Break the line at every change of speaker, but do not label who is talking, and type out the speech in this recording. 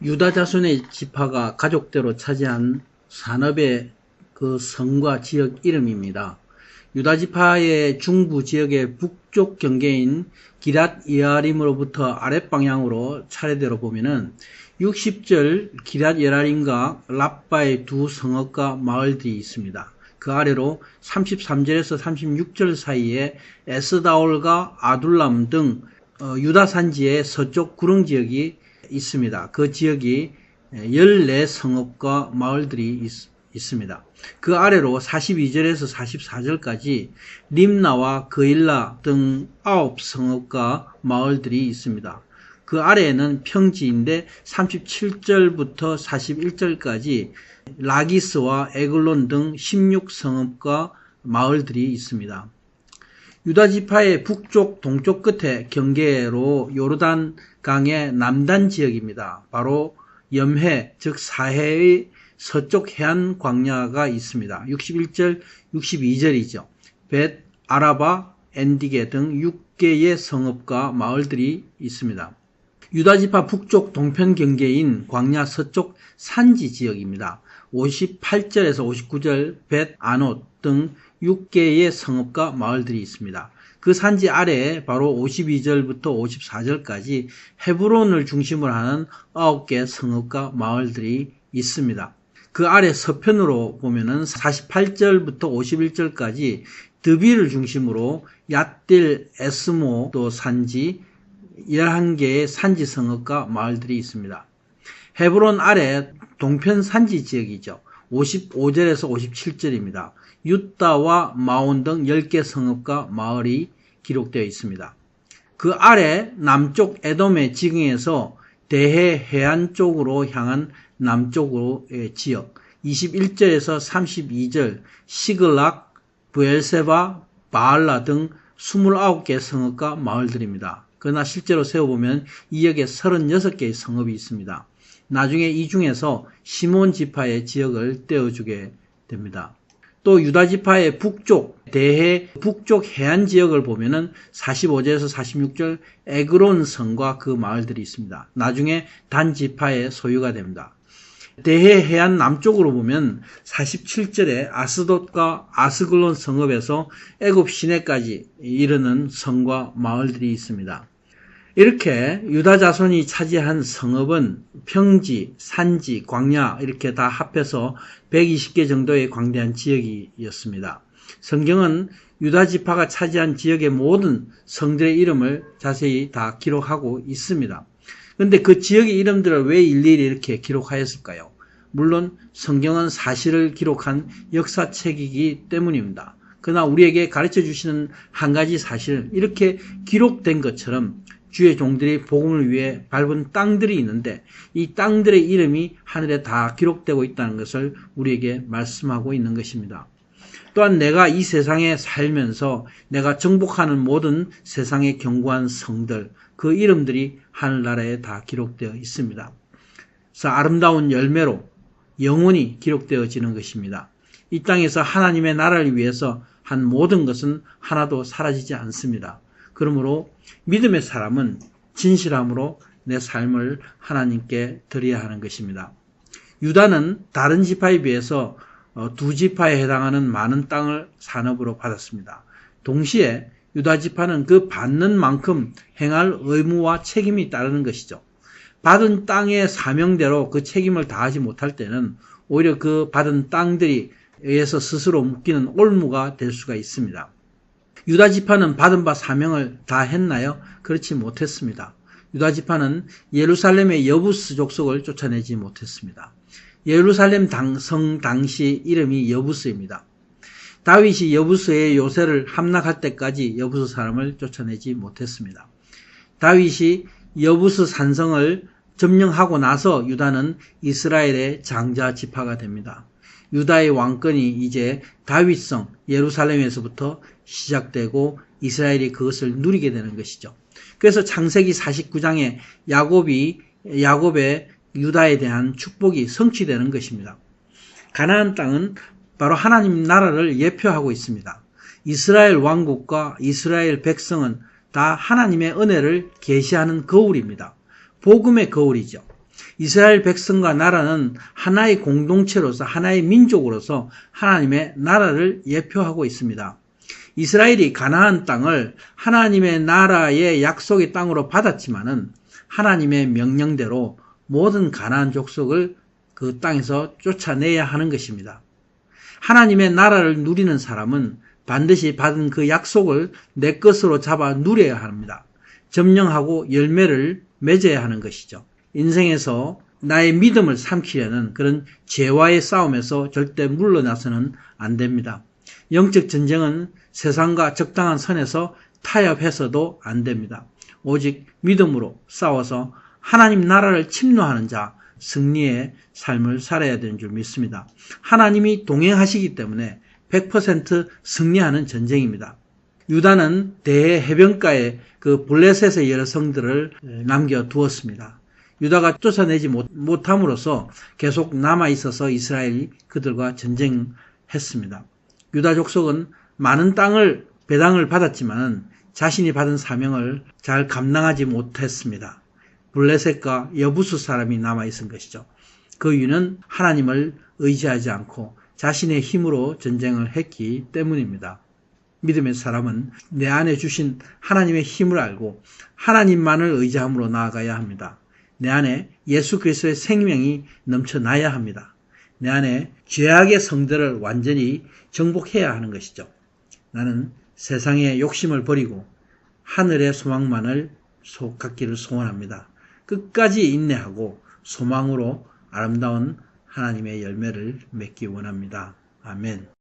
유다 자손의 지파가 가족대로 차지한 산업의 그 성과 지역 이름입니다. 유다 지파의 중부 지역의 북쪽 경계인 기랏 예아림으로부터 아랫방향으로 차례대로 보면은 60절 기랏 예아림과 랍바의 두 성읍과 마을들이 있습니다. 그 아래로 33절에서 36절 사이에 에스다올과 아둘람 등 유다 산지의 서쪽 구릉 지역이 있습니다. 그 지역이 14성읍과 마을들이 있습니다. 그 아래로 42절에서 44절까지 림나와 그일라 등 9성읍과 마을들이 있습니다. 그 아래에는 평지인데 37절부터 41절까지 라기스와 에글론 등 16성읍과 마을들이 있습니다. 유다 지파의 북쪽 동쪽 끝에 경계로 요르단 강의 남단 지역입니다. 바로 염해 즉 사해의 서쪽 해안 광야가 있습니다. 61절, 62절이죠. 벳, 아라바, 엔디게 등 6개의 성읍과 마을들이 있습니다. 유다 지파 북쪽 동편 경계인 광야 서쪽 산지 지역입니다. 58절에서 59절 벳, 아노 등 6개의 성읍과 마을들이 있습니다. 그 산지 아래에 바로 52절부터 54절까지 헤브론을 중심으로 하는 9개 성읍과 마을들이 있습니다. 그 아래 서편으로 보면은 48절부터 51절까지 드비를 중심으로 얏딜, 에스모 산지 11개의 산지 성읍과 마을들이 있습니다. 헤브론 아래 동편 산지 지역이죠. 55절에서 57절입니다. 유다와 마온 등 10개 성읍과 마을이 기록되어 있습니다. 그 아래 남쪽 에돔의 지경에서 대해 해안 쪽으로 향한 남쪽으로의 지역 21절에서 32절 시글락, 브엘세바, 바알라 등 29개 성읍과 마을들입니다. 그러나 실제로 세어보면 이 지역에 36개의 성읍이 있습니다. 나중에 이 중에서 시몬 지파의 지역을 떼어주게 됩니다. 또 유다 지파의 북쪽, 대해 북쪽 해안 지역을 보면은 45절에서 46절 에그론 성과 그 마을들이 있습니다. 나중에 단 지파의 소유가 됩니다. 대해 해안 남쪽으로 보면 47절에 아스돗과 아스글론 성읍에서 애굽 시내까지 이르는 성과 마을들이 있습니다. 이렇게 유다 자손이 차지한 성읍은 평지, 산지, 광야 이렇게 다 합해서 120개 정도의 광대한 지역이었습니다. 성경은 유다 지파가 차지한 지역의 모든 성들의 이름을 자세히 다 기록하고 있습니다. 그런데 그 지역의 이름들을 왜 일일이 이렇게 기록하였을까요? 물론 성경은 사실을 기록한 역사책이기 때문입니다. 그러나 우리에게 가르쳐 주시는 한 가지 사실은 이렇게 기록된 것처럼 주의 종들이 복음을 위해 밟은 땅들이 있는데 이 땅들의 이름이 하늘에 다 기록되고 있다는 것을 우리에게 말씀하고 있는 것입니다. 또한 내가 이 세상에 살면서 내가 정복하는 모든 세상의 견고한 성들, 그 이름들이 하늘나라에 다 기록되어 있습니다. 그래서 아름다운 열매로 영원히 기록되어지는 것입니다. 이 땅에서 하나님의 나라를 위해서 한 모든 것은 하나도 사라지지 않습니다. 그러므로 믿음의 사람은 진실함으로 내 삶을 하나님께 드려야 하는 것입니다. 유다는 다른 지파에 비해서 두 지파에 해당하는 많은 땅을 산업으로 받았습니다. 동시에 유다 지파는 그 받는 만큼 행할 의무와 책임이 따르는 것이죠. 받은 땅의 사명대로 그 책임을 다하지 못할 때는 오히려 그 받은 땅들이 의해서 스스로 묶이는 올무가 될 수가 있습니다. 유다 지파는 받은 바 사명을 다 했나요? 그렇지 못했습니다. 유다 지파는 예루살렘의 여부스 족속을 쫓아내지 못했습니다. 예루살렘 성 당시 이름이 여부스입니다. 다윗이 여부스의 요새를 함락할 때까지 여부스 사람을 쫓아내지 못했습니다. 다윗이 여부스 산성을 점령하고 나서 유다는 이스라엘의 장자 지파가 됩니다. 유다의 왕권이 이제 다윗성 예루살렘에서부터 시작되고 이스라엘이 그것을 누리게 되는 것이죠. 그래서 창세기 49장에 야곱의 유다에 대한 축복이 성취되는 것입니다. 가나안 땅은 바로 하나님 나라를 예표하고 있습니다. 이스라엘 왕국과 이스라엘 백성은 다 하나님의 은혜를 계시하는 거울입니다. 복음의 거울이죠. 이스라엘 백성과 나라는 하나의 공동체로서 하나의 민족으로서 하나님의 나라를 예표하고 있습니다. 이스라엘이 가나안 땅을 하나님의 나라의 약속의 땅으로 받았지만은 하나님의 명령대로 모든 가나안 족속을 그 땅에서 쫓아내야 하는 것입니다. 하나님의 나라를 누리는 사람은 반드시 받은 그 약속을 내 것으로 잡아 누려야 합니다. 점령하고 열매를 맺어야 하는 것이죠. 인생에서 나의 믿음을 삼키려는 그런 죄와의 싸움에서 절대 물러나서는 안 됩니다. 영적 전쟁은 세상과 적당한 선에서 타협해서도 안 됩니다. 오직 믿음으로 싸워서 하나님 나라를 침노하는 자, 승리의 삶을 살아야 되는 줄 믿습니다. 하나님이 동행하시기 때문에 100% 승리하는 전쟁입니다. 유다는 대해변가에 그 블레셋의 여러 성들을 남겨두었습니다. 유다가 쫓아내지 못함으로써 계속 남아있어서 이스라엘이 그들과 전쟁했습니다. 유다 족속은 많은 배당을 받았지만 자신이 받은 사명을 잘 감당하지 못했습니다. 블레셋과 여부수 사람이 남아있은 것이죠. 그 이유는 하나님을 의지하지 않고 자신의 힘으로 전쟁을 했기 때문입니다. 믿음의 사람은 내 안에 주신 하나님의 힘을 알고 하나님만을 의지함으로 나아가야 합니다. 내 안에 예수 그리스도의 생명이 넘쳐나야 합니다. 내 안에 죄악의 성들을 완전히 정복해야 하는 것이죠. 나는 세상의 욕심을 버리고 하늘의 소망만을 갖기를 소원합니다. 끝까지 인내하고 소망으로 아름다운 하나님의 열매를 맺기 원합니다. 아멘.